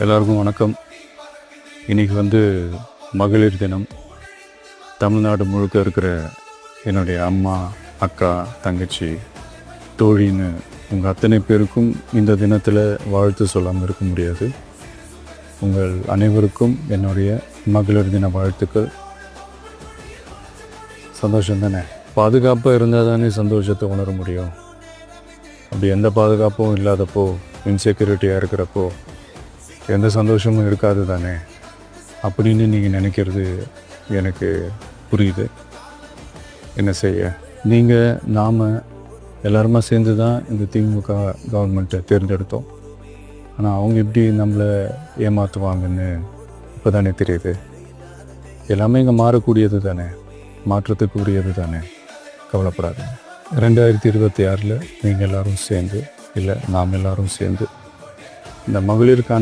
எல்லாருக்கும் வணக்கம். இன்றைக்கி மகளிர் தினம். தமிழ்நாடு முழுக்க இருக்கிற என்னுடைய அம்மா, அக்கா, தங்கச்சி, தோழின்னு உங்கள் அத்தனை பேருக்கும் இந்த தினத்தில் வாழ்த்து சொல்லாமல் இருக்க முடியாது. உங்கள் அனைவருக்கும் என்னுடைய மகளிர் தின வாழ்த்துக்கள். சந்தோஷம் தானே? பாதுகாப்பாக இருந்தால் தானே சந்தோஷத்தை உணர முடியும். அப்படி எந்த பாதுகாப்பும் இல்லாதப்போ, இன்செக்யூரிட்டியாக இருக்கிறப்போ எந்த சந்தோஷமும் இருக்காது தானே அப்படின்னு நீங்கள் நினைக்கிறது எனக்கு புரியுது. என்ன செய்ய, நீங்கள் நாம் எல்லாருமா சேர்ந்து தான் இந்த திமுக கவர்மெண்ட்டை தேர்ந்தெடுத்தோம். ஆனால் அவங்க எப்படி நம்மளை ஏமாற்றுவாங்கன்னு இப்போ தானே தெரியுது. எல்லாமே இங்கே மாறக்கூடியது தானே, மாற்றத்துக்கு உரியது தானே. கவலைப்படாது. 2026 நீங்கள் எல்லோரும் சேர்ந்து, இல்லை நாம் எல்லோரும் சேர்ந்து இந்த மகளிருக்கான